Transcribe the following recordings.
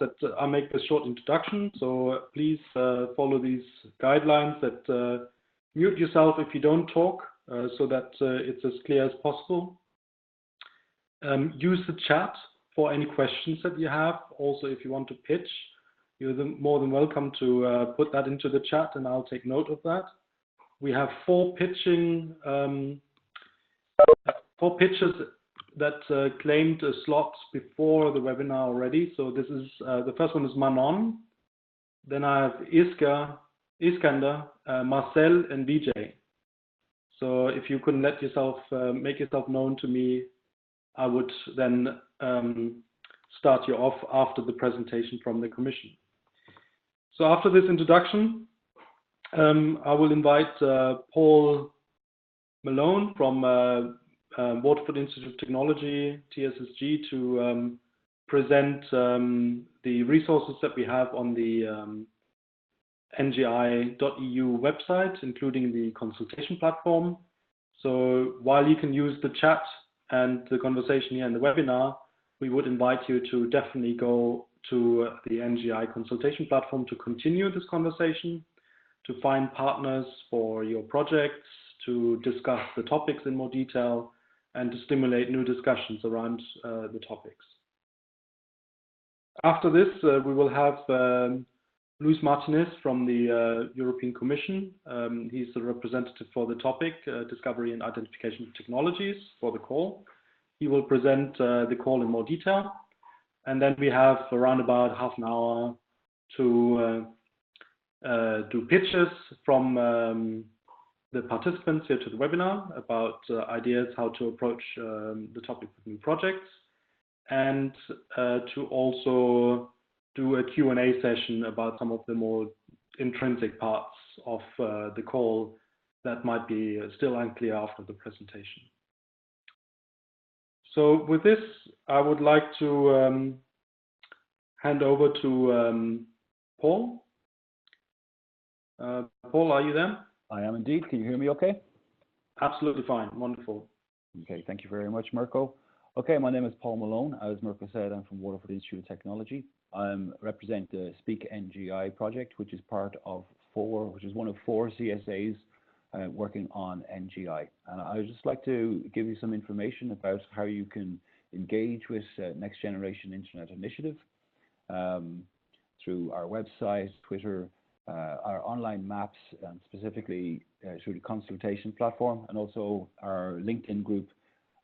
that I make this short introduction, so please follow these guidelines that mute yourself if you don't talk, so that it's as clear as possible. Use the chat for any questions that you have. Also, if you want to pitch, you're more than welcome to put that into the chat, and I'll take note of that. We have four pitchers that claimed a slot before the webinar already. So this is the first one is Manon. Then I have Iskander, Marcel, and Vijay. So if you can make yourself known to me, I would then start you off after the presentation from the Commission. So after this introduction, I will invite Paul Malone from Waterford Institute of Technology, TSSG, to present the resources that we have on the NGI.eu website, including the consultation platform. So while you can use the chat and the conversation here in the webinar, we would invite you to definitely go to the NGI consultation platform to continue this conversation, to find partners for your projects, to discuss the topics in more detail, and to stimulate new discussions around the topics. After this, we will have Luis Martinez from the European Commission. He's the representative for the topic, Discovery and Identification of Technologies, for the call. He will present the call in more detail. And then we have around about half an hour to do pitches from the participants here to the webinar about ideas how to approach the topic with new projects, and to also do a Q&A session about some of the more intrinsic parts of the call that might be still unclear after the presentation. So with this, I would like to hand over to Paul. Paul, are you there? I am indeed. Can you hear me okay? Absolutely fine. Wonderful. Okay, thank you very much, Mirko. Okay, my name is Paul Malone. As Mirko said, I'm from Waterford Institute of Technology. I represent the Speak NGI project, which is one of four CSAs working on NGI. And I would just like to give you some information about how you can engage with Next Generation Internet Initiative through our website, Twitter, our online maps, specifically through the consultation platform, and also our LinkedIn group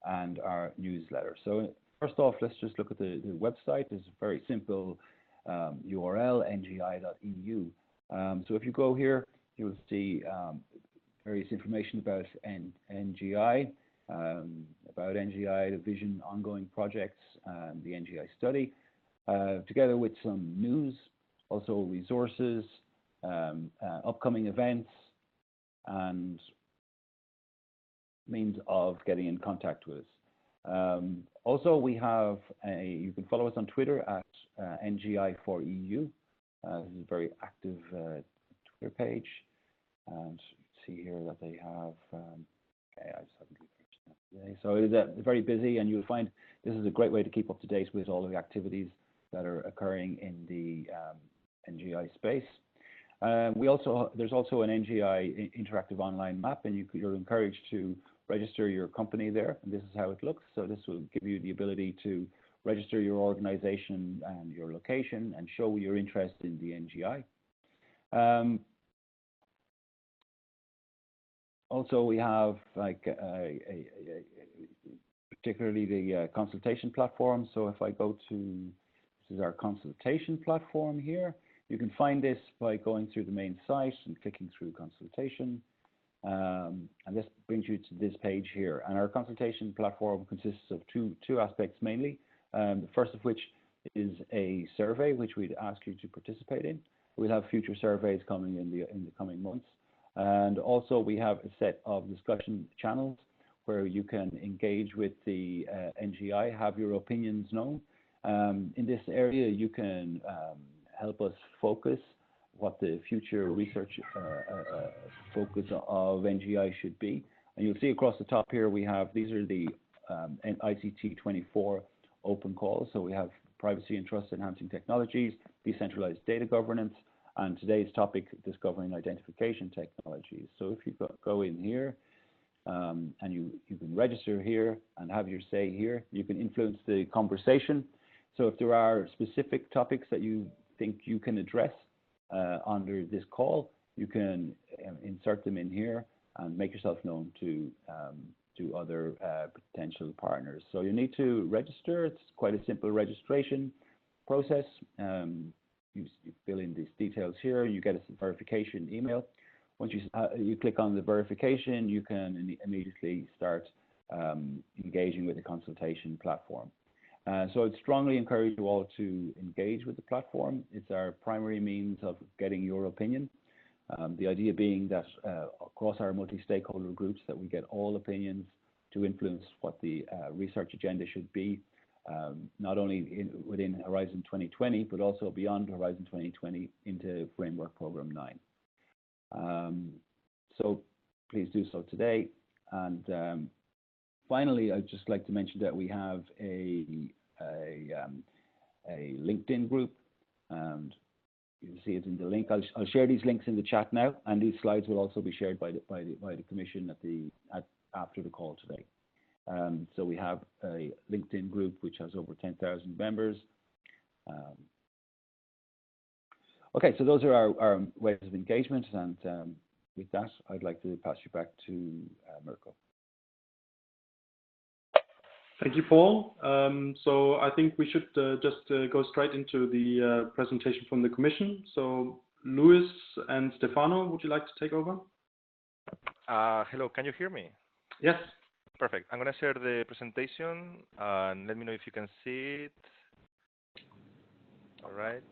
and our newsletter. So first off, let's just look at the website. It's a very simple URL, ngi.eu. So if you go here, you will see various information about NGI, the vision, ongoing projects, and the NGI study, together with some news, also resources, upcoming events, and means of getting in contact with us. Also, we have you can follow us on Twitter at NGI4EU. This is a very active Twitter page, and see here that they have. Okay, I just haven't refreshed that today. So it is very busy, and you'll find this is a great way to keep up to date with all of the activities that are occurring in the NGI space. There's also an NGI interactive online map, and you're encouraged to register your company there, and this is how it looks. So this will give you the ability to register your organization and your location and show your interest in the NGI. Also, we have particularly the consultation platform. So if I go to, this is our consultation platform here. You can find this by going through the main site and clicking through consultation. And this brings you to this page here. And our consultation platform consists of two aspects mainly. The first of which is a survey, which we'd ask you to participate in. We'll have future surveys coming in the coming months. And also we have a set of discussion channels where you can engage with the NGI, have your opinions known. In this area, you can help us focus what the future research focus of NGI should be. And you'll see across the top here, we have, these are the ICT-24 open calls. So we have privacy and trust enhancing technologies, decentralized data governance, and today's topic, discovering identification technologies. So if you go in here, and you can register here and have your say here, you can influence the conversation. So if there are specific topics that you think you can address under this call, you can insert them in here and make yourself known to other potential partners. So you need to register. It's quite a simple registration process. You fill in these details here. You get a verification email. Once you click on the verification, you can immediately start engaging with the consultation platform. So I'd strongly encourage you all to engage with the platform. It's our primary means of getting your opinion. The idea being that across our multi-stakeholder groups that we get all opinions to influence what the research agenda should be, not only within Horizon 2020, but also beyond Horizon 2020 into Framework Program 9. So please do so today. And finally, I'd just like to mention that we have a LinkedIn group, and you can see it in the link. I'll share these links in the chat now, and these slides will also be shared by the Commission after the call today. So we have a LinkedIn group which has over 10,000 members. Okay, so those are our ways of engagement, and with that, I'd like to pass you back to Mirko. Thank you, Paul. So I think we should just go straight into the presentation from the Commission. So Luis and Stefano, would you like to take over? Hello, can you hear me? Yes. Perfect. I'm going to share the presentation and let me know if you can see it. All right.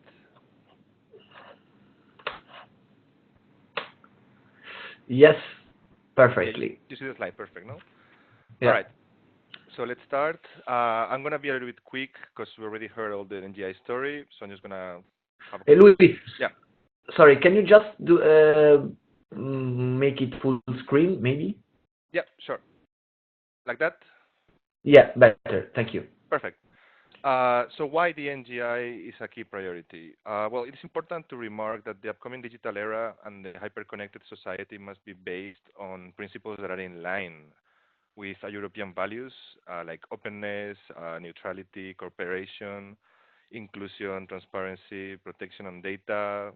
Yes, perfectly. You see the slide, perfect, no? Yeah. All right. So let's start. I'm going to be a little bit quick because we already heard all the NGI story. So I'm just going to have Hey, Luis. Yeah. Sorry, can you just make it full screen, maybe? Yeah, sure. Like that? Yeah, better. Thank you. Perfect. So why the NGI is a key priority? Well, it's important to remark that the upcoming digital era and the hyper-connected society must be based on principles that are in line with European values like openness, neutrality, cooperation, inclusion, transparency, protection on data,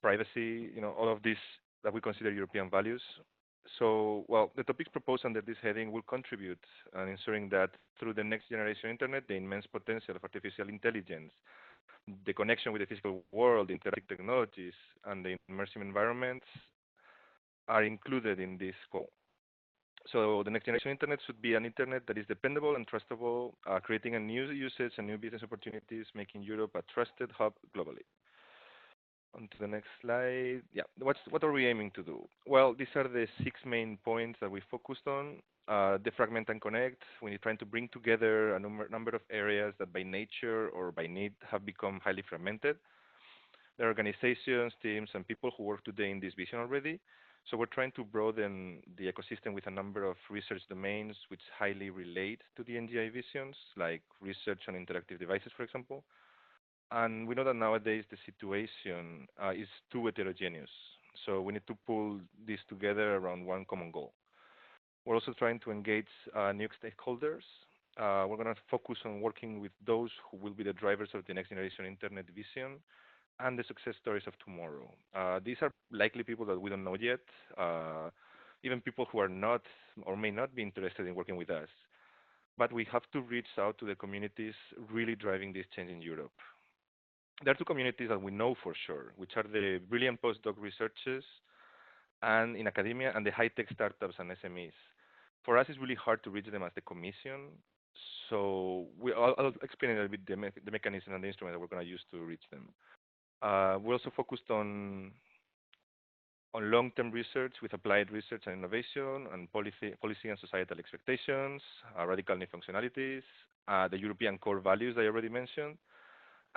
privacy, all of these that we consider European values. So, well, the topics proposed under this heading will contribute in ensuring that through the next generation internet, the immense potential of artificial intelligence, the connection with the physical world, interactive technologies, and the immersive environments are included in this goal. So the next generation internet should be an internet that is dependable and trustable, creating a new usage and new business opportunities, making Europe a trusted hub globally. On to the next slide. Yeah, what are we aiming to do? Well, these are the 6 main points that we focused on. Defragment and connect. We're trying to bring together a number of areas that by nature or by need have become highly fragmented. There are organizations, teams, and people who work today in this vision already. So we're trying to broaden the ecosystem with a number of research domains which highly relate to the NGI visions, like research on interactive devices, for example. And we know that nowadays the situation is too heterogeneous. So we need to pull this together around one common goal. We're also trying to engage new stakeholders. We're going to focus on working with those who will be the drivers of the next generation internet vision and the success stories of tomorrow. These are likely people that we don't know yet, even people who are not or may not be interested in working with us. But we have to reach out to the communities really driving this change in Europe. There are 2 communities that we know for sure, which are the brilliant postdoc researchers and in academia and the high-tech startups and SMEs. For us, it's really hard to reach them as the Commission. So I'll explain a little bit the mechanism and the instrument that we're going to use to reach them. We're also focused on long-term research with applied research and innovation, and policy and societal expectations, radical new functionalities, the European core values that I already mentioned,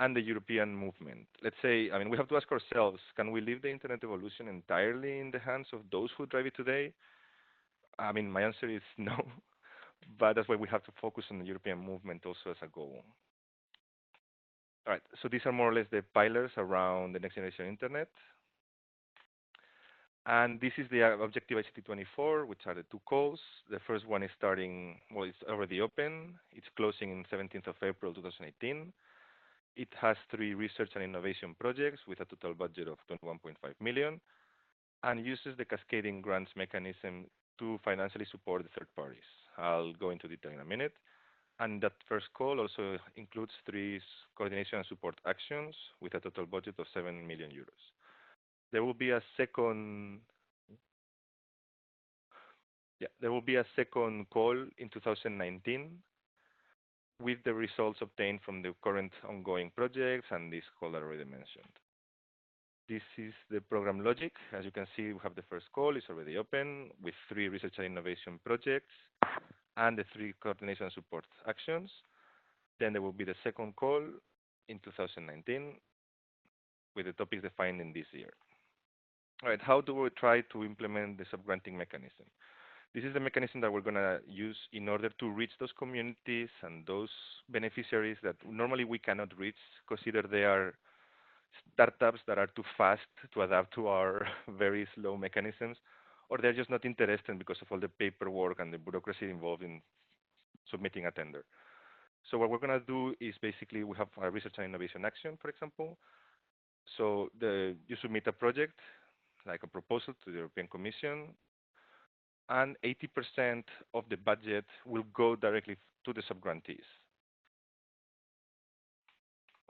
and the European movement. Let's say, we have to ask ourselves, can we leave the internet evolution entirely in the hands of those who drive it today? My answer is no, but that's why we have to focus on the European movement also as a goal. All right, so these are more or less the pillars around the next generation internet. And this is the objective ICT-24, which are the two calls. The first one is starting, well, it's already open. It's closing in 17th of April 2018. It has 3 research and innovation projects with a total budget of 21.5 million and uses the cascading grants mechanism to financially support the third parties. I'll go into detail in a minute. And that first call also includes 3 coordination and support actions with a total budget of 7 million euros. There will be a second call in 2019 with the results obtained from the current ongoing projects and this call that I already mentioned. This is the program logic. As you can see, we have the first call, it's already open with 3 research and innovation projects and the 3 coordination and support actions. Then there will be the second call in 2019 with the topics defined in this year. All right, how do we try to implement the subgranting mechanism? This is the mechanism that we're going to use in order to reach those communities and those beneficiaries that normally we cannot reach because either they are startups that are too fast to adapt to our very slow mechanisms, or they're just not interested because of all the paperwork and the bureaucracy involved in submitting a tender. So what we're going to do is basically we have a research and innovation action, for example. So you submit a project, like a proposal to the European Commission, and 80% of the budget will go directly to the subgrantees.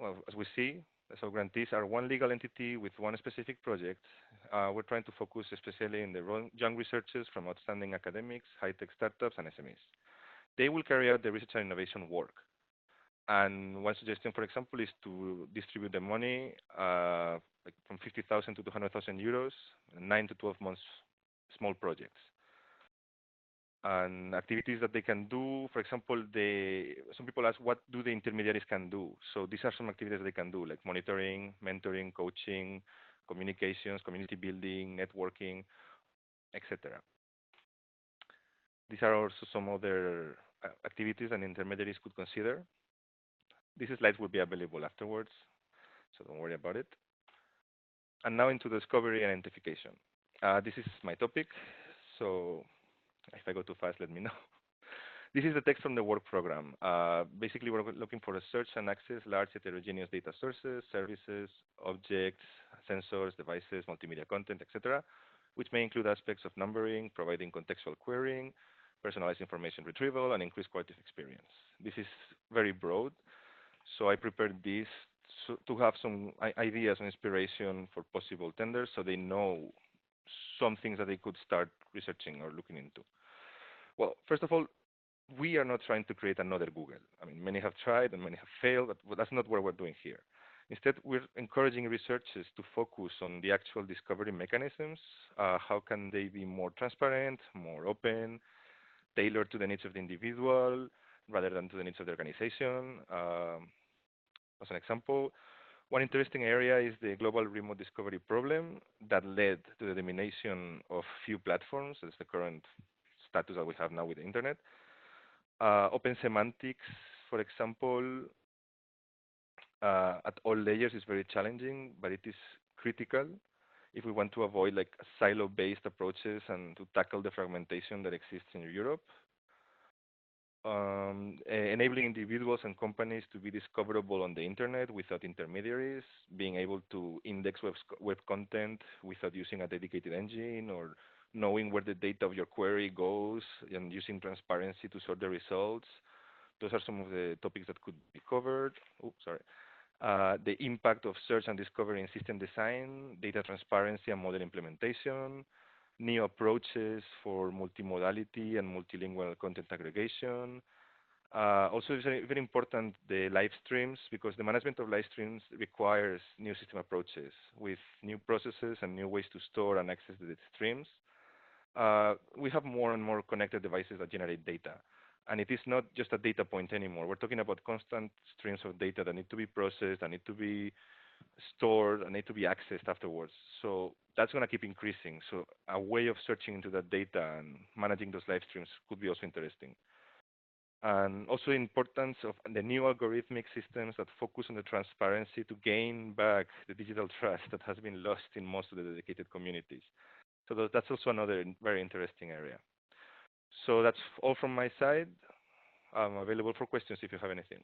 Well, as we see, the subgrantees are one legal entity with one specific project. We're trying to focus especially in the young researchers from outstanding academics, high-tech startups, and SMEs. They will carry out the research and innovation work. And one suggestion, for example, is to distribute the money like from 50,000 to 200,000 euros, 9 to 12 months, small projects. And activities that they can do, for example, some people ask, what do the intermediaries can do? So these are some activities they can do, like monitoring, mentoring, coaching, communications, community building, networking, etc. These are also some other activities that intermediaries could consider. These slides will be available afterwards, so don't worry about it. And now into discovery and identification. This is my topic, so if I go too fast, let me know. This is the text from the work program. Basically, we're looking for search and access large heterogeneous data sources, services, objects, sensors, devices, multimedia content, etc., which may include aspects of numbering, providing contextual querying, personalized information retrieval, and increased quality of experience. This is very broad, so I prepared this to have some ideas and inspiration for possible tenders so they know some things that they could start researching or looking into. Well, first of all, we are not trying to create another Google. I mean, many have tried and many have failed, but that's not what we're doing here. Instead, we're encouraging researchers to focus on the actual discovery mechanisms. How can they be more transparent, more open, tailored to the needs of the individual rather than to the needs of the organization? As an example, one interesting area is the global remote discovery problem that led to the domination of few platforms. That's the current status that we have now with the internet. Open semantics, for example, at all layers is very challenging, but it is critical if we want to avoid like silo-based approaches and to tackle the fragmentation that exists in Europe. Enabling individuals and companies to be discoverable on the internet without intermediaries, being able to index web content without using a dedicated engine, or knowing where the data of your query goes and using transparency to sort the results. Those are some of the topics that could be covered. The impact of search and discovery in system design, data transparency and model implementation, new approaches for multimodality and multilingual content aggregation. Also, it's very important, the live streams, because the management of live streams requires new system approaches with new processes and new ways to store and access the streams. We have more and more connected devices that generate data. And it is not just a data point anymore. We're talking about constant streams of data that need to be processed, that need to be stored, and need to be accessed afterwards. So that's going to keep increasing. So a way of searching into that data and managing those live streams could be also interesting. and also the importance of the new algorithmic systems that focus on the transparency to gain back the digital trust that has been lost in most of the dedicated communities. So that's also another very interesting area. So that's all from my side. I'm available for questions if you have anything.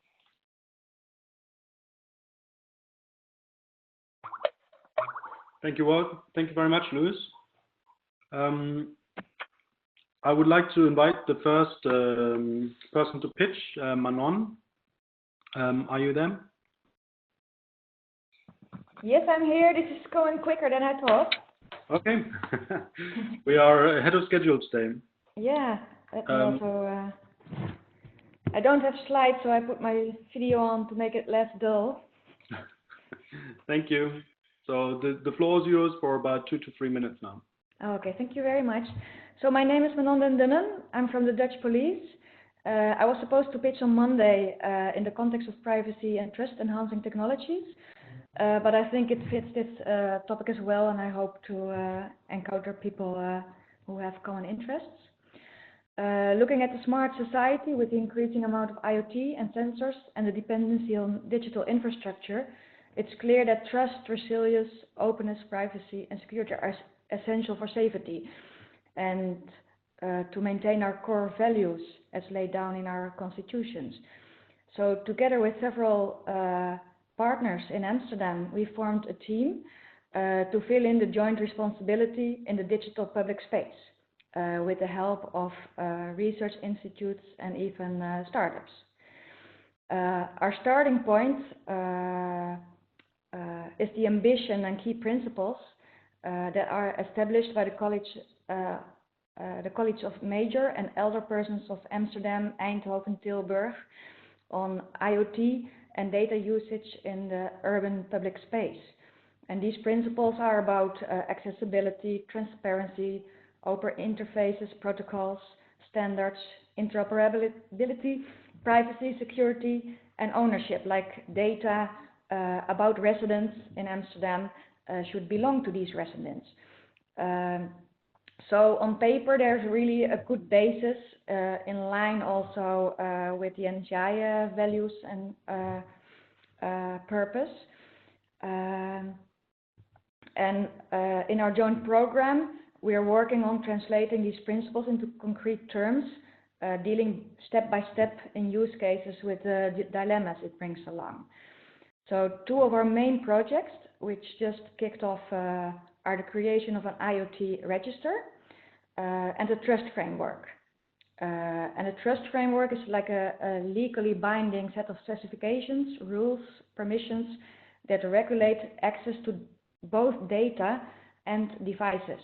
Thank you, thank you very much, Luis. I would like to invite the first person to pitch, Manon. Are you there? Yes, I'm here. This is going quicker than I thought. Okay. We are ahead of schedule today. Yeah, let me also, I don't have slides, so I put my video on to make it less dull. Thank you. So the floor is yours for about 2 to 3 minutes now. Okay, thank you very much. So my name is Manon den Dunnen. I'm from the Dutch police. I was supposed to pitch on Monday in the context of privacy and trust enhancing technologies, but I think it fits this topic as well, and I hope to encounter people who have common interests. Looking at the smart society with the increasing amount of IoT and sensors and the dependency on digital infrastructure, it's clear that trust, resilience, openness, privacy and security are essential for safety and to maintain our core values as laid down in our constitutions. So together with several partners in Amsterdam, we formed a team to fill in the joint responsibility in the digital public space with the help of research institutes and even startups. Our starting point is the ambition and key principles that are established by the College of Major and Elder Persons of Amsterdam, Eindhoven, Tilburg on IoT and data usage in the urban public space. And these principles are about accessibility, transparency, open interfaces, protocols, standards, interoperability, privacy, security, and ownership, like data about residents in Amsterdam should belong to these residents. So on paper, there's really a good basis in line also with the NGI values and purpose. And in our joint program, we are working on translating these principles into concrete terms, dealing step by step in use cases with the dilemmas it brings along. So 2 of our main projects, which just kicked off, are the creation of an IoT register and a trust framework. And a trust framework is like a legally binding set of specifications, rules, permissions that regulate access to both data and devices.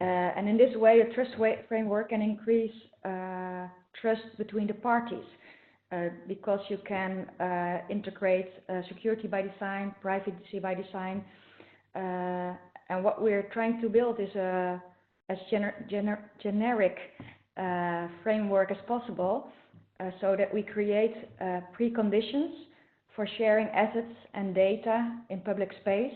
And in this way, a trust framework can increase trust between the parties because you can integrate security by design, privacy by design, and what we're trying to build is as generic framework as possible, so that we create preconditions for sharing assets and data in public space,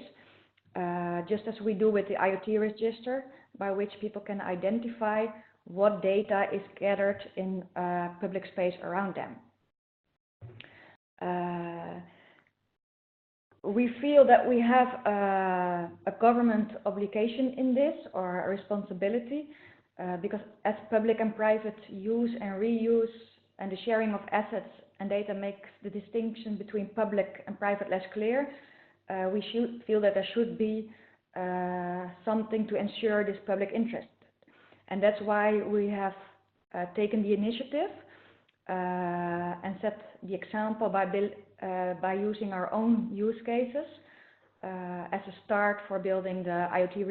just as we do with the IoT register, by which people can identify what data is gathered in public space around them. We feel that we have a government obligation in this, or a responsibility, because as public and private use and reuse and the sharing of assets and data makes the distinction between public and private less clear, we should feel that there should be something to ensure this public interest. And that's why we have taken the initiative and set the example by using our own use cases as a start for building the IoT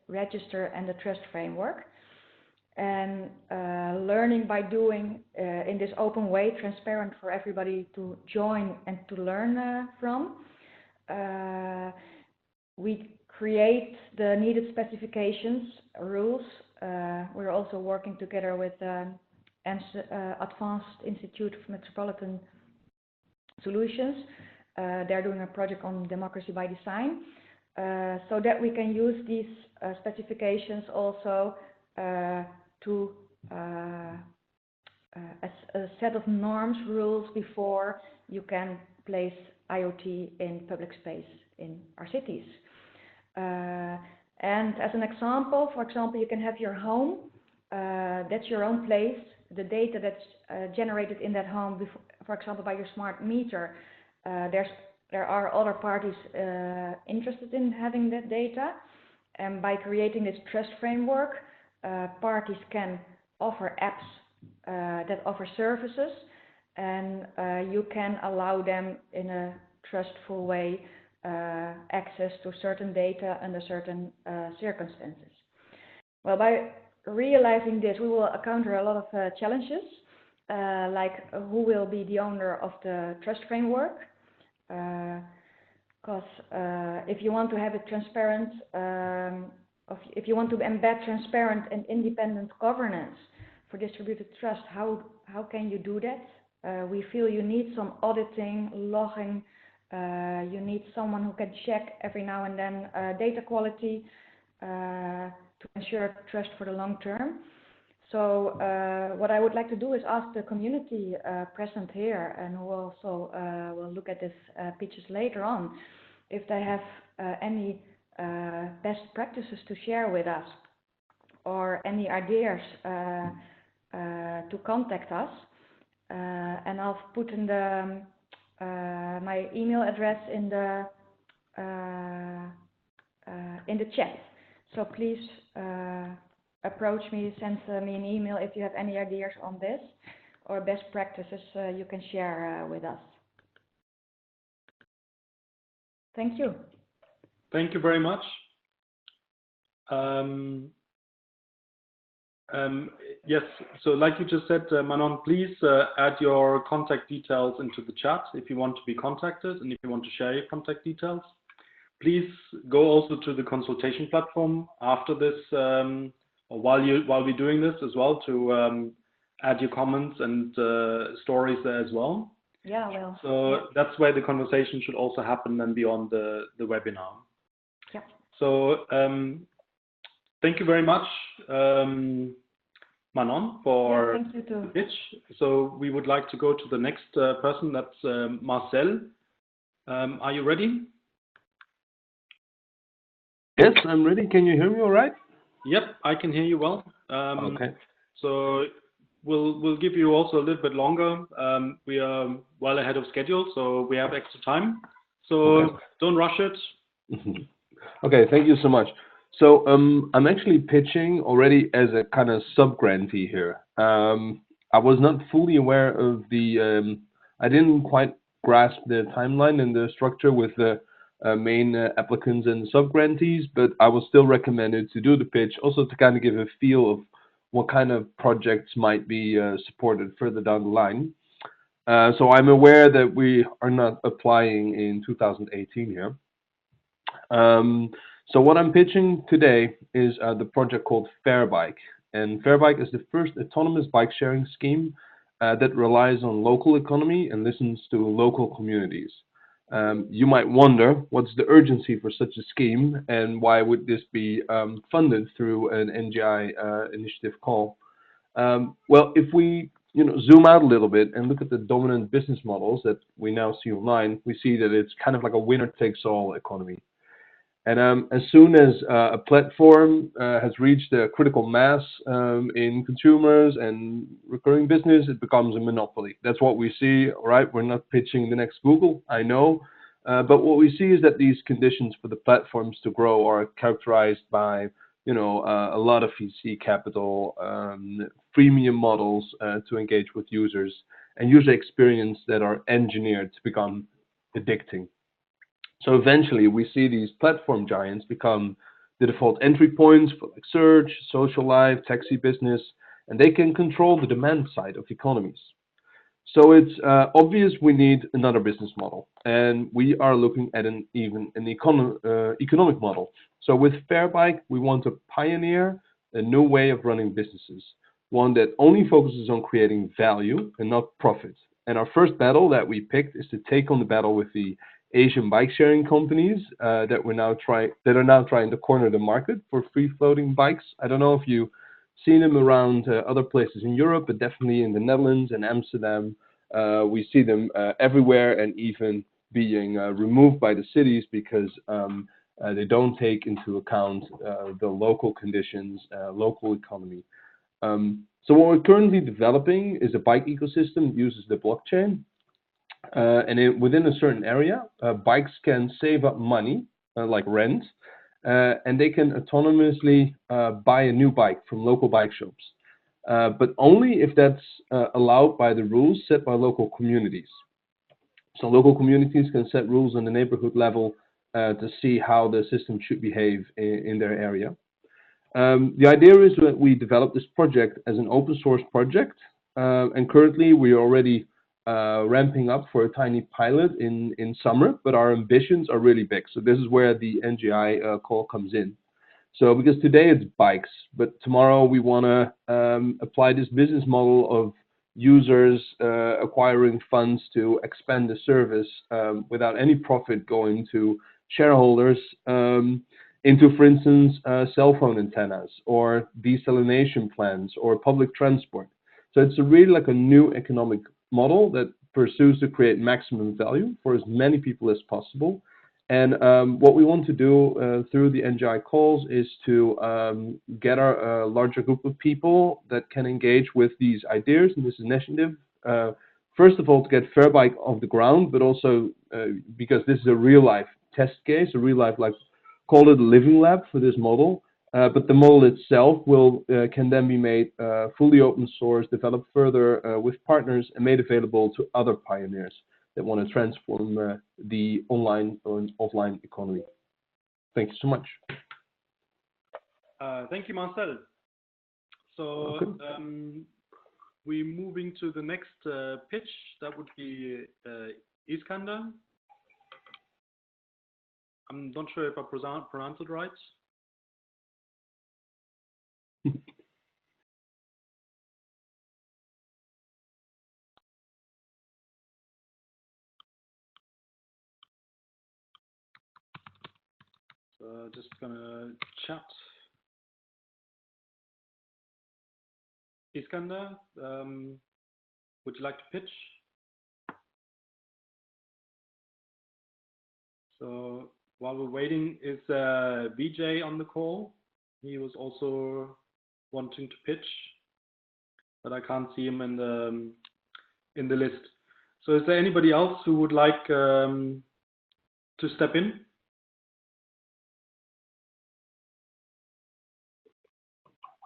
register and the trust framework. And learning by doing in this open way, transparent for everybody to join and to learn from. We create the needed specifications, rules. We're also working together with Advanced Institute of Metropolitan Solutions. They're doing a project on democracy by design, so that we can use these specifications also to a set of norms, rules before you can place IoT in public space in our cities. And as an example, for example, you can have your home, that's your own place. The data that's generated in that home, before, for example, by your smart meter, there are other parties interested in having that data. And by creating this trust framework, parties can offer apps that offer services, and you can allow them in a trustful way access to certain data under certain circumstances. Well, by realizing this, we will encounter a lot of challenges, like who will be the owner of the trust framework, because if you want to have it transparent, if you want to embed transparent and independent governance for distributed trust, how can you do that? We feel you need some auditing, logging, you need someone who can check every now and then data quality to ensure trust for the long term. So what I would like to do is ask the community present here, and who also will look at these pitches later on, if they have any best practices to share with us, or any ideas to contact us. And I'll put in the my email address in the chat. So please approach me, send me an email if you have any ideas on this or best practices you can share with us. Thank you. Thank you very much. Yes, so like you just said, Manon, please add your contact details into the chat if you want to be contacted and if you want to share your contact details. Please go also to the consultation platform after this, or while we're doing this as well, to add your comments and stories there as well. Yeah, well. So yeah. That's where the conversation should also happen then beyond the webinar. Yeah. So thank you very much, Manon, for thank you too. the pitch. So we would like to go to the next person, that's Marcel. Are you ready? Yes, I'm ready. Can you hear me all right? Yep, I can hear you well. Okay. So we'll give you also a little bit longer. We are well ahead of schedule, so we have extra time. So Okay. Don't rush it. Okay, thank you so much. So I'm actually pitching already as a kind of sub-grantee here. I was not fully aware of the, I didn't quite grasp the timeline and the structure with the main applicants and sub-grantees, but I was still recommended to do the pitch, also to kind of give a feel of what kind of projects might be supported further down the line. So I'm aware that we are not applying in 2018 here. So what I'm pitching today is the project called Fairbike. And Fairbike is the first autonomous bike sharing scheme that relies on local economy and listens to local communities. You might wonder, what's the urgency for such a scheme, and why would this be funded through an NGI initiative call? Well, if we zoom out a little bit and look at the dominant business models that we now see online, we see that it's kind of like a winner-takes-all economy. And as soon as a platform has reached a critical mass in consumers and recurring business, it becomes a monopoly. That's what we see, right? We're not pitching the next Google, I know. But what we see is that these conditions for the platforms to grow are characterized by, a lot of VC capital, freemium models to engage with users, and user experience that are engineered to become addicting. So eventually we see these platform giants become the default entry points for like search, social life, taxi business, and they can control the demand side of economies. So it's obvious we need another business model, and we are looking at an economic model. So with Fairbike, we want to pioneer a new way of running businesses, one that only focuses on creating value and not profit. And our first battle that we picked is to take on the battle with the Asian bike sharing companies that are now trying to corner the market for free floating bikes. I don't know if you seen them around other places in Europe, but definitely in the Netherlands and Amsterdam. We see them everywhere, and even being removed by the cities because they don't take into account the local conditions, local economy. So what we're currently developing is a bike ecosystem that uses the blockchain. Within a certain area, bikes can save up money, like rent, and they can autonomously buy a new bike from local bike shops. But only if that's allowed by the rules set by local communities. So local communities can set rules on the neighborhood level to see how the system should behave in their area. The idea is that we develop this project as an open source project, and currently we are already ramping up for a tiny pilot in summer, but our ambitions are really big. So this is where the NGI call comes in. So because today it's bikes, but tomorrow we want to apply this business model of users acquiring funds to expand the service without any profit going to shareholders into, for instance, cell phone antennas or desalination plants or public transport. So it's really like a new economic model that pursues to create maximum value for as many people as possible. And what we want to do through the NGI calls is to get our larger group of people that can engage with these ideas and this initiative. First of all, to get Fairbike off the ground, but also because this is a real life test case, a real life, like, call it a living lab for this model. But the model itself can then be made fully open source, developed further with partners, and made available to other pioneers that want to transform the online or offline economy. Thank you so much. Thank you, Marcel. So we're moving to the next pitch. That would be Iskander. I'm not sure if I pronounced it right. So just gonna chat. Iskander, would you like to pitch? So while we're waiting, is VJ on the call? He was also wanting to pitch, but I can't see him in the list. So is there anybody else who would like to step in?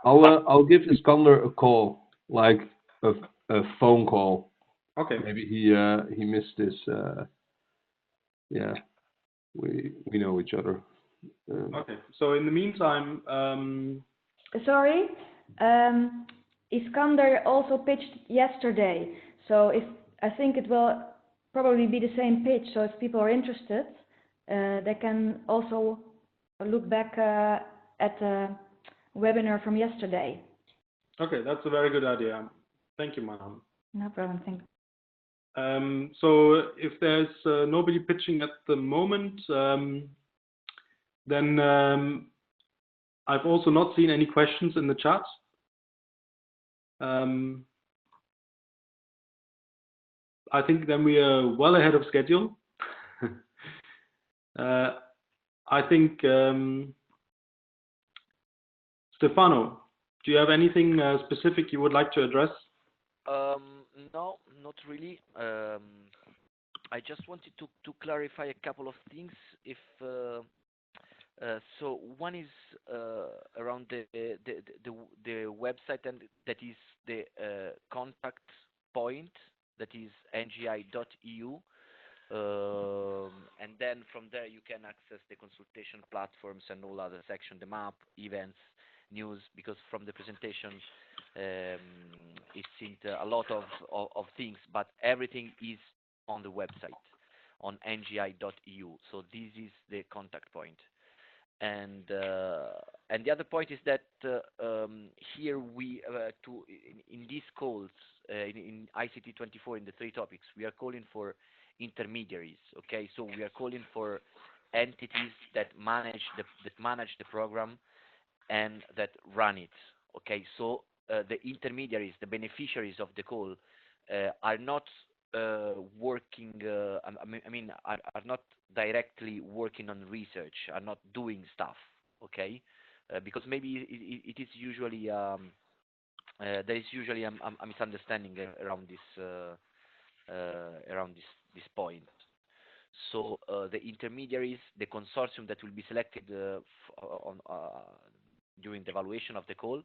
I'll give Iskander a call, like a phone call. Okay. Maybe he missed this. Yeah, we know each other. Okay. So in the meantime, Sorry, Iskander also pitched yesterday. So I think it will probably be the same pitch. So if people are interested, they can also look back at the webinar from yesterday. okay, that's a very good idea. Thank you, Manon. No problem. Thank you. So if there's nobody pitching at the moment, then I've also not seen any questions in the chat. I think then we are well ahead of schedule. I think, Stefano, do you have anything specific you would like to address? No, not really. I just wanted to clarify a couple of things. If so, one is around the website, and that is the contact point, that is ngi.eu. And then from there you can access the consultation platforms and all other sections, the map, events, news, because from the presentation it seemed a lot of things, but everything is on the website, on ngi.eu. So this is the contact point. And the other point is that here we in these calls in ICT-24, in the 3 topics, we are calling for intermediaries. Okay, so we are calling for entities that manage the program and that run it. Okay, so the intermediaries, the beneficiaries of the call, are not working. Are not directly working on research, are not doing stuff. Okay, because maybe it is usually there is usually a misunderstanding around this point. So the intermediaries, the consortium that will be selected during the evaluation of the call,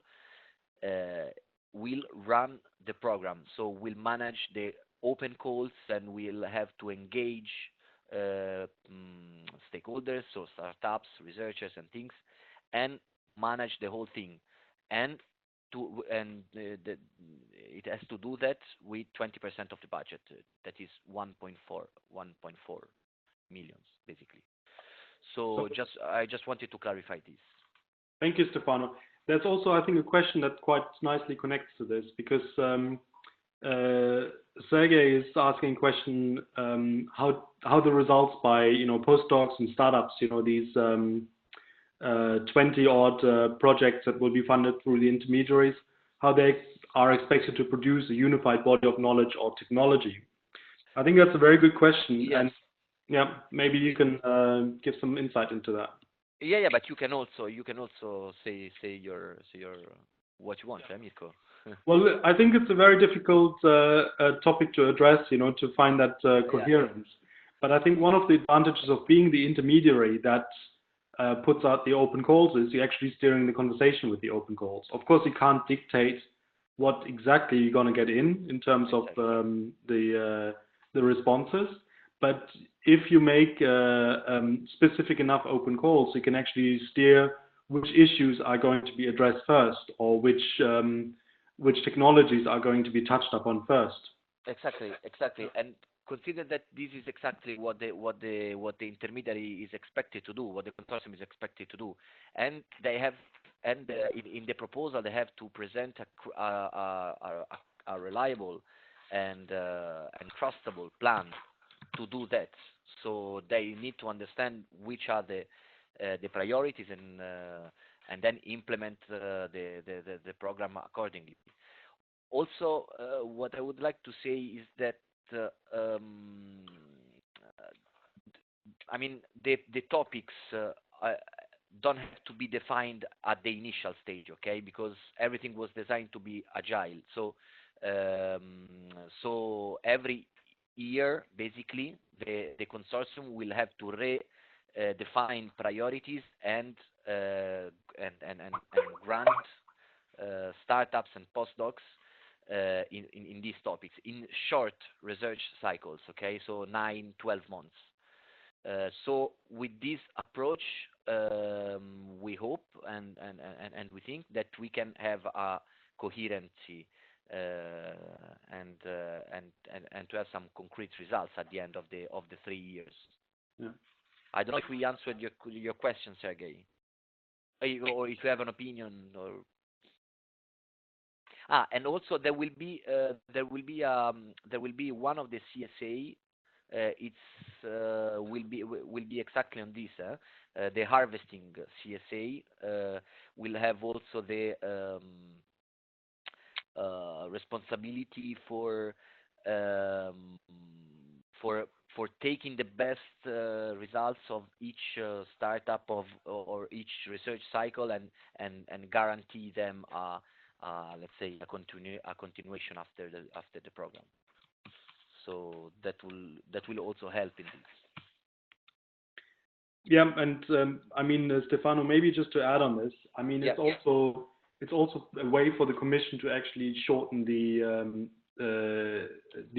will run the program. So we'll manage the open calls, and we'll have to engage stakeholders, so startups, researchers, and things, and manage the whole thing. And it has to do that with 20% of the budget. That is 1.4 millions, basically. So I just wanted to clarify this. Thank you, Stefano. There's also, I think, a question that quite nicely connects to this, because Sergey is asking a question, how the results by postdocs and startups, these 20-odd projects that will be funded through the intermediaries, how they are expected to produce a unified body of knowledge or technology. I think that's a very good question, Yes. and yeah, maybe you can give some insight into that. Yeah, but you can also say your what you want, Mirko. Well, I think it's a very difficult topic to address, to find that coherence. But I think one of the advantages of being the intermediary that puts out the open calls is you're actually steering the conversation with the open calls. Of course, you can't dictate what exactly you're going to get in terms of the responses. But if you make specific enough open calls, you can actually steer which issues are going to be addressed first, or which technologies are going to be touched upon first. Exactly. And consider that this is exactly what the intermediary is expected to do, what the consortium is expected to do, and they have, in the proposal they have to present a reliable and trustable plan to do that. So they need to understand which are the priorities, and then implement the program accordingly. Also, what I would like to say is that the topics don't have to be defined at the initial stage, okay? Because everything was designed to be agile. So every year, basically, the consortium will have to define priorities and grant startups and postdocs in these topics in short research cycles, okay? So 9-12 months. So with this approach, we hope and we think that we can have a coherency and to have some concrete results at the end of the 3 years. Yeah. I don't know if we answered your question, Sergey, or if you have an opinion. Or and also there will be one of the CSA. Will be exactly on this. The harvesting CSA will have also the responsibility for taking the best results of each startup or each research cycle and guarantee them let's say a continuation after the program. So that will also help in this. Yeah, and Stefano, maybe just to add on this, it's also a way for the Commission to actually shorten the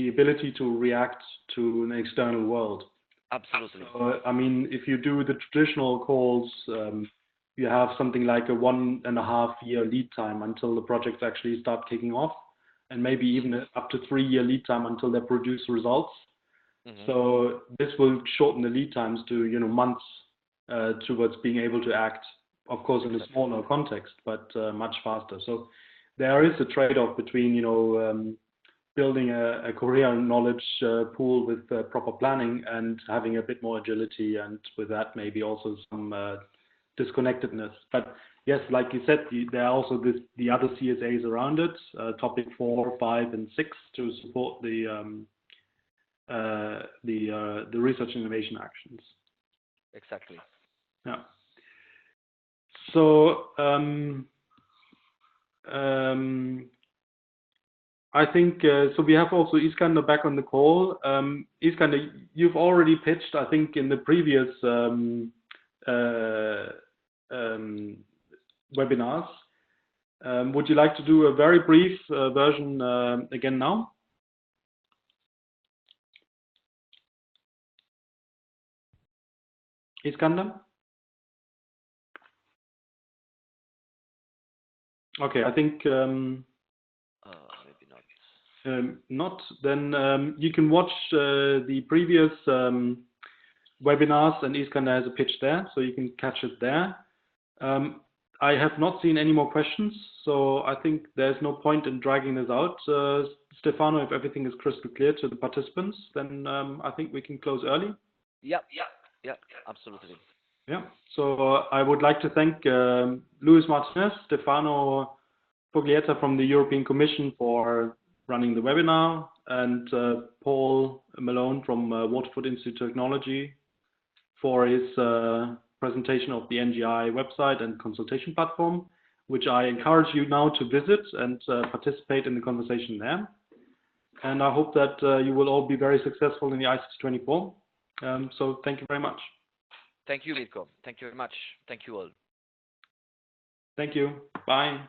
ability to react to an external world. Absolutely. So, if you do the traditional calls, you have something like a 1.5 year lead time until the projects actually start kicking off, and maybe even up to 3 year lead time until they produce results. Mm-hmm. So this will shorten the lead times to months towards being able to act, of course, in a smaller context, but much faster. So there is a trade-off between building a coherent knowledge pool with proper planning and having a bit more agility, and with that maybe also some disconnectedness. But yes, like you said, there are also the other CSAs around it, topic 4, 5, and 6 to support the research and innovation actions. Exactly. Yeah. So I think so. We have also Iskander back on the call. Iskander, you've already pitched, I think, in the previous webinars. Would you like to do a very brief version again now? Iskander? Okay, I think Maybe not. not. Then you can watch the previous webinars, and Iskander has a pitch there, so you can catch it there. I have not seen any more questions, so I think there's no point in dragging this out. Stefano, if everything is crystal clear to the participants, then I think we can close early. Yeah, absolutely. Yeah, so I would like to thank Luis Martinez, Stefano Foglietta from the European Commission for running the webinar, and Paul Malone from Waterford Institute of Technology for his presentation of the NGI website and consultation platform, which I encourage you now to visit and participate in the conversation there. And I hope that you will all be very successful in the ICT-24. So thank you very much. Thank you, Mirko. Thank you very much. Thank you all. Thank you. Bye.